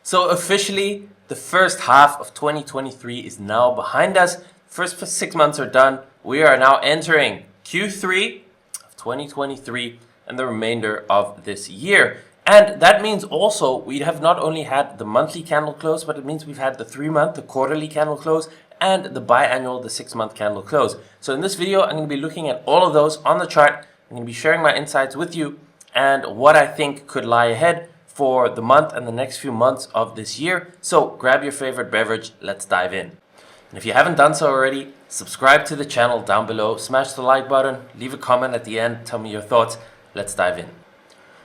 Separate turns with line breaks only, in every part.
So officially, the first half of 2023 is now behind us. First 6 months are done. We are now entering Q3 of 2023 and the remainder of this year. And that means also we have not only had the monthly candle close, but it means we've had the 3-month, the quarterly candle close, and the biannual, the 6-month candle close. So in this video, I'm going to be looking at all of those on the chart. I'm going to be sharing my insights with you and what I think could lie ahead for the month and the next few months of this year. So grab your favorite beverage, let's dive in. And if you haven't done so already, subscribe to the channel down below, smash the like button, leave a comment at the end, tell me your thoughts. Let's dive in.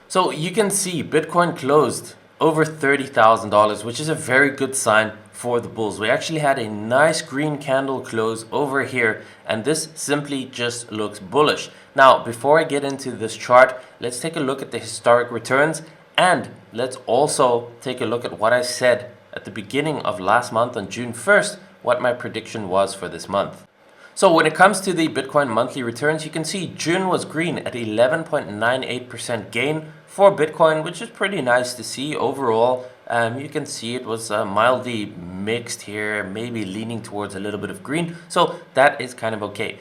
So you can see Bitcoin closed over $30,000, which is a very good sign for the bulls. We actually had a nice green candle close over here, and this simply just looks bullish. Now, before I get into this chart, let's take a look at the historic returns, and let's also take a look at what I said at the beginning of last month on June 1st, what my prediction was for this month. So when it comes to the Bitcoin monthly returns, you can see June was green at 11.98% gain for Bitcoin, which is pretty nice to see overall. You can see it was mildly mixed here, maybe leaning towards a little bit of green. So that is kind of okay.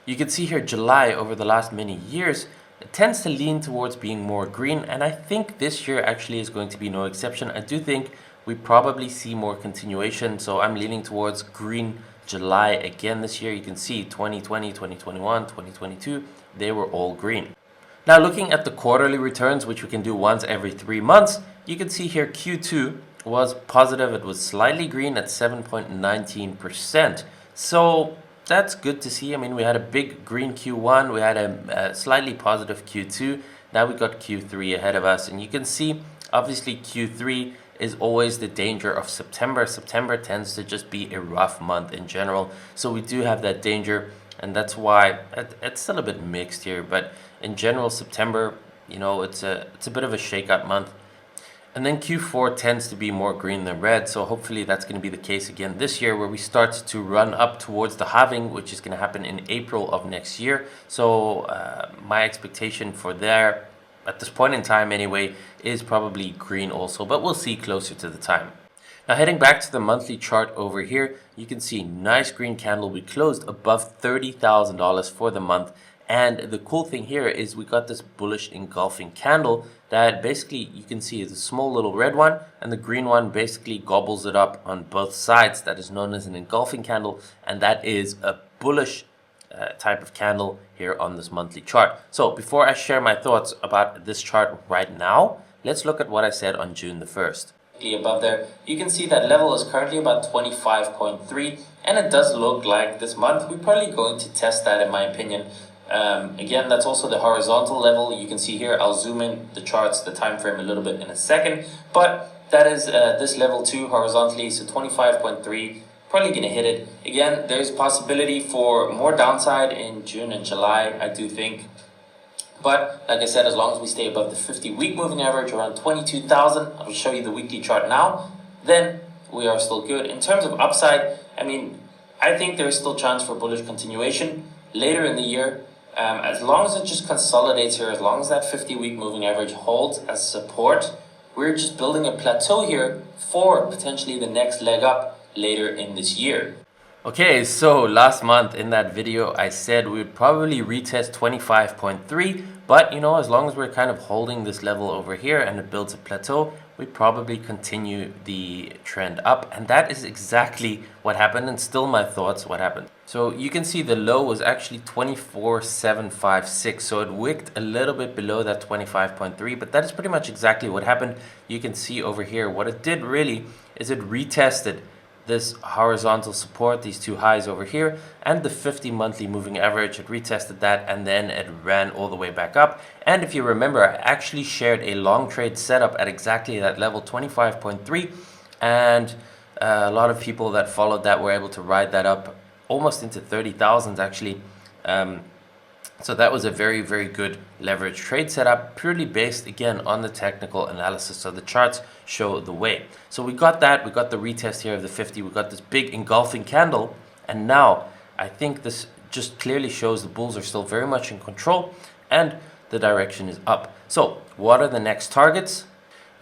You can see here July over the last many years, it tends to lean towards being more green. And I think this year actually is going to be no exception. I do think we probably see more continuation. So I'm leaning towards green July again this year. You can see 2020, 2021, 2022, they were all green. Now looking at the quarterly returns, which we can do once every 3 months, you can see here Q2 was positive. It was slightly green at 7.19%. So that's good to see. I mean, we had a big green Q1, we had a slightly positive Q2. Now we got Q3 ahead of us, and you can see obviously Q3 is always the danger of September. September tends to just be a rough month in general. So we do have that danger, and that's why it's still a bit mixed here. But in general, September, you know, it's a bit of a shakeout month. And then Q4 tends to be more green than red. So hopefully that's going to be the case again this year, where we start to run up towards the halving, which is going to happen in April of next year. So my expectation for there, at this point in time anyway, is probably green also, but we'll see closer to the time. Now heading back to the monthly chart over here, you can see nice green candle. We closed above $30,000 for the month. And the cool thing here is we got this bullish engulfing candle that basically you can see is a small little red one, and the green one basically gobbles it up on both sides. That is known as an engulfing candle, and that is a bullish type of candle here on this monthly chart. So before I share my thoughts about this chart right now, let's look at what I said on June the 1st. Above there, you can see that level is currently about 25.3, and it does look like this month we're probably going to test that, in my opinion. Again, that's also the horizontal level. You can see here, I'll zoom in the charts, the time frame a little bit in a second, but that is this level 2 horizontally, so 25.3. Probably going to hit it. Again, there's possibility for more downside in June and July, I do think. But like I said, as long as we stay above the 50-week moving average around 22,000, I'll show you the weekly chart now, then we are still good. In terms of upside, I mean, I think there is still chance for bullish continuation later in the year. As long as it just consolidates here, as long as that 50-week moving average holds as support, we're just building a plateau here for potentially the next leg up later in this year. Okay, so last month in that video, I said we would probably retest 25.3, but you know, as long as we're kind of holding this level over here and it builds a plateau, we probably continue the trend up, and that is exactly what happened, and still my thoughts what happened. So you can see the low was actually 24,756, so it wicked a little bit below that 25.3, but that is pretty much exactly what happened. You can see over here what it did really is it retested this horizontal support, these two highs over here, and the 50 monthly moving average. It retested that, and then it ran all the way back up. And if you remember, I actually shared a long trade setup at exactly that level, 25.3, and a lot of people that followed that were able to ride that up almost into 30,000 actually. So that was a very, very good leverage trade setup, purely based again on the technical analysis. So the charts show the way. So we got that, we got the retest here of the 50, we got this big engulfing candle, and now I think this just clearly shows the bulls are still very much in control and the direction is up. So what are the next targets?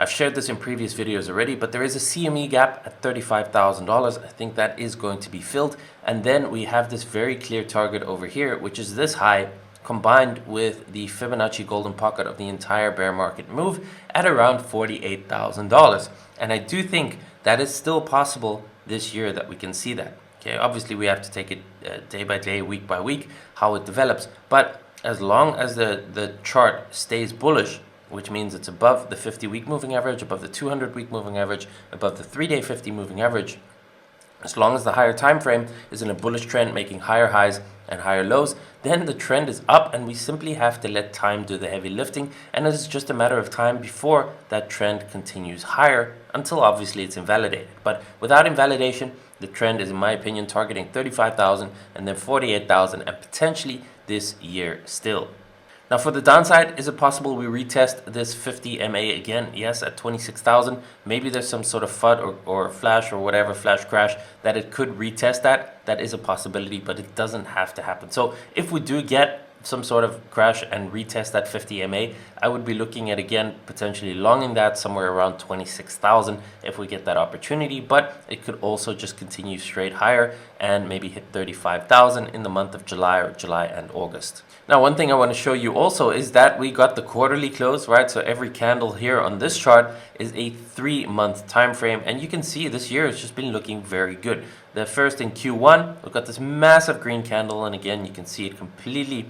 I've shared this in previous videos already, but there is a CME gap at $35,000. I think that is going to be filled. And then we have this very clear target over here, which is this high, combined with the Fibonacci golden pocket of the entire bear market move at around $48,000. And I do think that is still possible this year that we can see that. Okay, obviously we have to take it day by day, week by week, how it develops. But as long as the chart stays bullish, which means it's above the 50-week moving average, above the 200-week moving average, above the 3-day 50 moving average, as long as the higher time frame is in a bullish trend making higher highs and higher lows, then the trend is up and we simply have to let time do the heavy lifting, and it's just a matter of time before that trend continues higher until obviously it's invalidated. But without invalidation, the trend is, in my opinion, targeting 35,000 and then 48,000 and potentially this year still. Now for the downside, is it possible we retest this 50 MA again? Yes, at 26,000. Maybe there's some sort of FUD or flash or whatever, flash crash, that it could retest that. That is a possibility, but it doesn't have to happen. So if we do get some sort of crash and retest that 50 MA, I would be looking at, again, potentially longing that somewhere around 26,000 if we get that opportunity, but it could also just continue straight higher and maybe hit 35,000 in the month of July or July and August. Now, one thing I want to show you also is that we got the quarterly close, right? So every candle here on this chart is a 3-month time frame, and you can see this year has just been looking very good. The first in Q1, we've got this massive green candle, and again, you can see it completely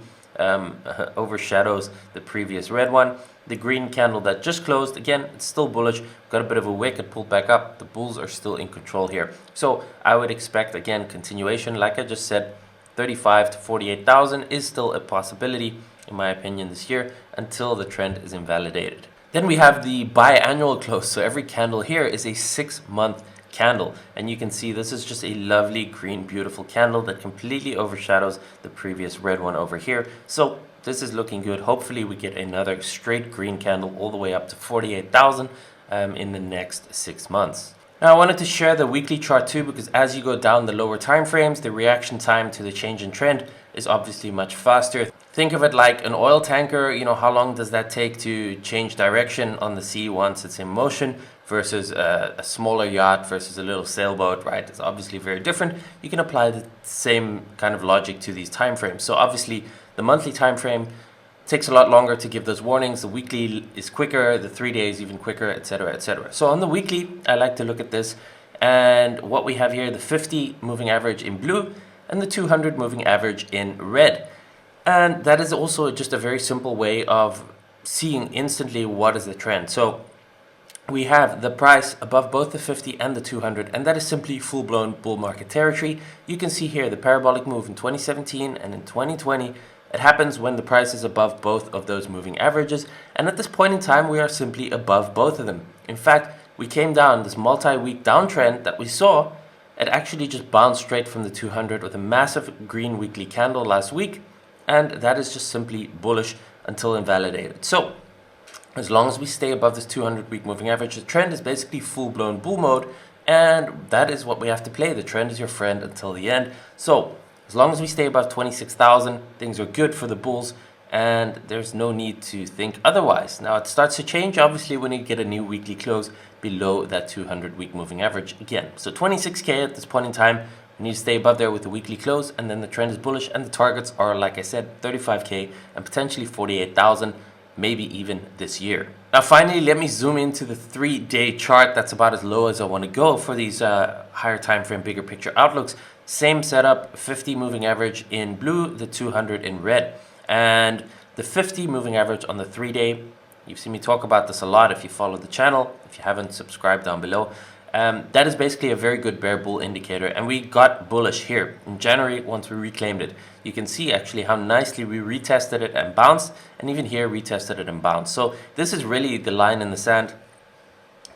overshadows the previous red one. The green candle that just closed, again, it's still bullish. Got a bit of a wick, it pulled back up. The bulls are still in control here. So I would expect, again, continuation. Like I just said, 35 to 48,000 is still a possibility, in my opinion, this year until the trend is invalidated. Then we have the biannual close. So every candle here is a 6-month candle, and you can see this is just a lovely green beautiful candle that completely overshadows the previous red one over here. So this is looking good. Hopefully we get another straight green candle all the way up to 48,000 in the next 6 months. Now I wanted to share the weekly chart too, because as you go down the lower time frames, the reaction time to the change in trend is obviously much faster. Think of it like an oil tanker. You know, how long does that take to change direction on the sea once it's in motion versus a smaller yacht versus a little sailboat, right? It's obviously very different. You can apply the same kind of logic to these time frames. So obviously the monthly time frame takes a lot longer to give those warnings. The weekly is quicker, the 3 days even quicker, etc., etc. So on the weekly, I like to look at this, and what we have here, the 50 moving average in blue and the 200 moving average in red. And that is also just a very simple way of seeing instantly what is the trend. So we have the price above both the 50 and the 200, and that is simply full-blown bull market territory. You can see here the parabolic move in 2017 and in 2020. It happens when the price is above both of those moving averages, and at this point in time we are simply above both of them. In fact, we came down this multi-week downtrend that we saw. It actually just bounced straight from the 200 with a massive green weekly candle last week, and that is just simply bullish until invalidated. So as long as we stay above this 200-week moving average, the trend is basically full-blown bull mode, and that is what we have to play. The trend is your friend until the end. So as long as we stay above 26,000, things are good for the bulls, and there's no need to think otherwise. Now it starts to change, obviously, when you get a new weekly close below that 200-week moving average again. So 26K at this point in time, we need to stay above there with the weekly close, and then the trend is bullish, and the targets are, like I said, 35K and potentially 48,000, maybe even this year. Now finally, let me zoom into the 3-day chart. That's about as low as I want to go for these higher time frame, bigger picture outlooks. Same setup, 50 moving average in blue, the 200 in red. And the 50 moving average on the 3-day, you've seen me talk about this a lot if you follow the channel. If you haven't, subscribe down below. That is basically a very good bear bull indicator, and we got bullish here in January once we reclaimed it. You can see actually how nicely we retested it and bounced, and even here retested it and bounced. So this is really the line in the sand.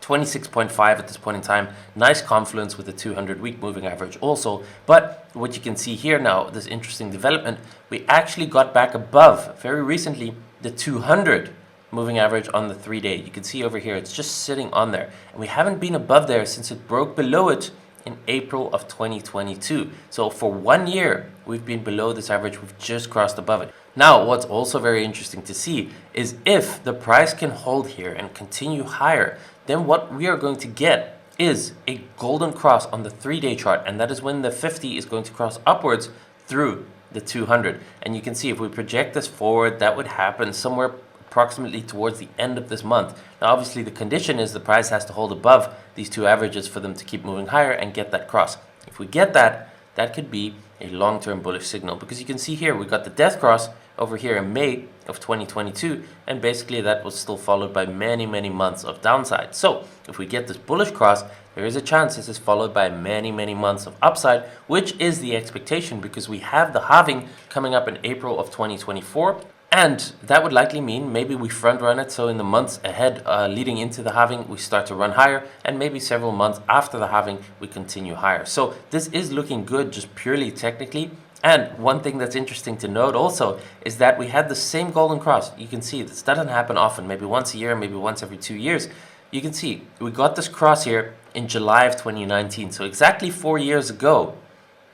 26.5 at this point in time. Nice confluence with the 200-week moving average also. But what you can see here now, this interesting development, we actually got back above, very recently, the 200 moving average on the 3-day. You can see over here, it's just sitting on there. And we haven't been above there since it broke below it in April of 2022. So for 1 year, we've been below this average. We've just crossed above it. Now, what's also very interesting to see is if the price can hold here and continue higher, then what we are going to get is a golden cross on the 3-day chart, and that is when the 50 is going to cross upwards through the 200. And you can see if we project this forward, that would happen somewhere approximately towards the end of this month. Now, obviously, the condition is the price has to hold above these two averages for them to keep moving higher and get that cross. If we get that, that could be a long-term bullish signal, because you can see here we got the death cross over here in May of 2022, and basically that was still followed by many months of downside. So if we get this bullish cross, there is a chance this is followed by many months of upside, which is the expectation, because we have the halving coming up in April of 2024. And that would likely mean maybe we front run it, so in the months ahead leading into the halving, we start to run higher, and maybe several months after the halving, we continue higher. So this is looking good just purely technically. And one thing that's interesting to note also is that we had the same golden cross. You can see this doesn't happen often, maybe once a year, maybe once every 2 years. You can see we got this cross here in July of 2019, so exactly 4 years ago.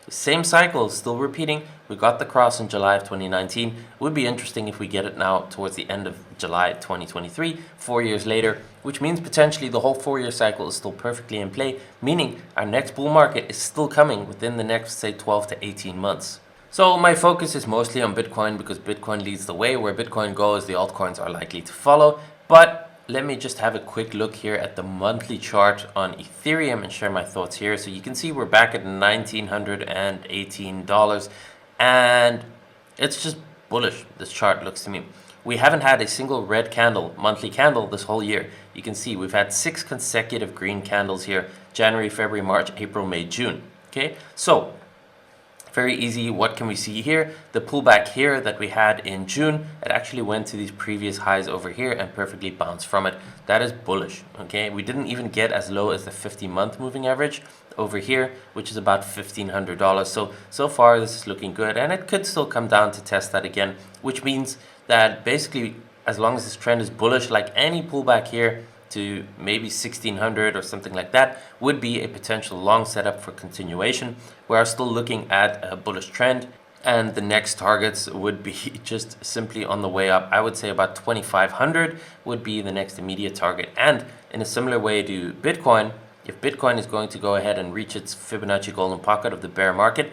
The same cycle is still repeating. We got the cross in July of 2019. It would be interesting if we get it now towards the end of July 2023, 4 years later, which means potentially the whole 4-year cycle is still perfectly in play, meaning our next bull market is still coming within the next, say, 12 to 18 months. So my focus is mostly on Bitcoin, because Bitcoin leads the way. Where Bitcoin goes, the altcoins are likely to follow. But let me just have a quick look here at the monthly chart on Ethereum and share my thoughts here. So you can see we're back at $1,918, and it's just bullish, this chart looks to me. We haven't had a single red candle, monthly candle, this whole year. You can see we've had 6 consecutive green candles here: January, February, March, April, May, June. Okay, so very easy. What can we see here? The pullback here that we had in June, it actually went to these previous highs over here and perfectly bounced from it. That is bullish. Okay, we didn't even get as low as the 50-month moving average over here, which is about $1,500. So far this is looking good, and it could still come down to test that again, which means that basically as long as this trend is bullish, like any pullback here to maybe 1600 or something like that would be a potential long setup for continuation. We are still looking at a bullish trend, and the next targets would be just simply on the way up. I would say about 2500 would be the next immediate target. And in a similar way to Bitcoin, if Bitcoin is going to go ahead and reach its Fibonacci golden pocket of the bear market,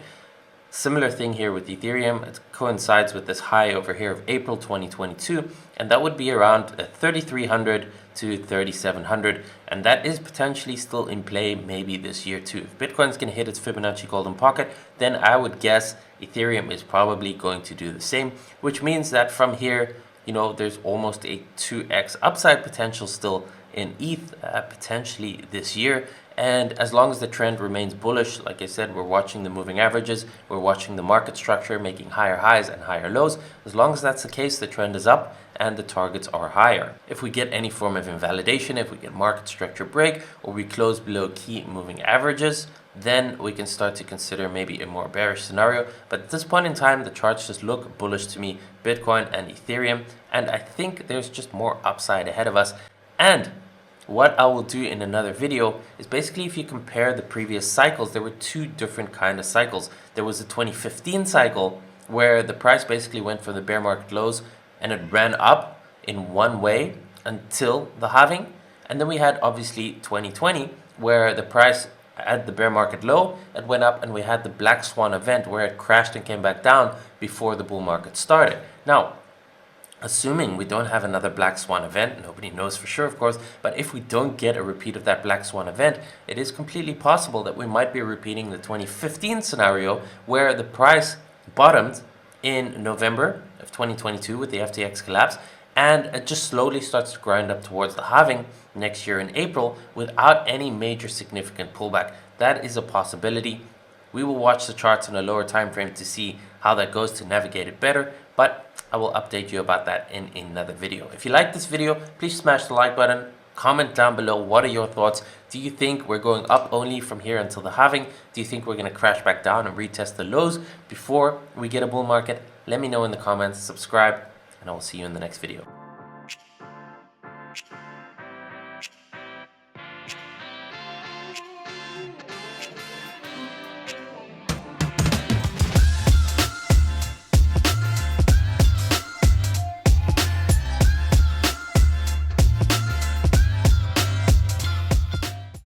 similar thing here with Ethereum. It coincides with this high over here of April 2022, and that would be around 3,300 to 3,700, and that is potentially still in play maybe this year too. If Bitcoin's going to hit its Fibonacci golden pocket, then I would guess Ethereum is probably going to do the same, which means that from here, you know, there's almost a 2x upside potential still in ETH potentially this year. And as long as the trend remains bullish, like I said, we're watching the moving averages, we're watching the market structure making higher highs and higher lows. As long as that's the case, the trend is up and the targets are higher. If we get any form of invalidation, if we get market structure break, or we close below key moving averages, then we can start to consider maybe a more bearish scenario. But at this point in time, the charts just look bullish to me, Bitcoin and Ethereum, and I think there's just more upside ahead of us. And what I will do in another video is basically, if you compare the previous cycles, there were two different kind of cycles. There was the 2015 cycle where the price basically went for the bear market lows and it ran up in one way until the halving. And then we had obviously 2020 where the price at the bear market low, it went up, and we had the black swan event where it crashed and came back down before the bull market started. Now, assuming we don't have another black swan event, nobody knows for sure, of course, but if we don't get a repeat of that black swan event, it is completely possible that we might be repeating the 2015 scenario where the price bottomed in November of 2022 with the FTX collapse, and it just slowly starts to grind up towards the halving next year in April without any major significant pullback. That is a possibility. We will watch the charts on a lower time frame to see how that goes to navigate it better, but I will update you about that in another video. If you like this video, please smash the like button. Comment down below, what are your thoughts? Do you think we're going up only from here until the halving? Do you think we're going to crash back down and retest the lows before we get a bull market? Let me know in the comments, subscribe, and I will see you in the next video.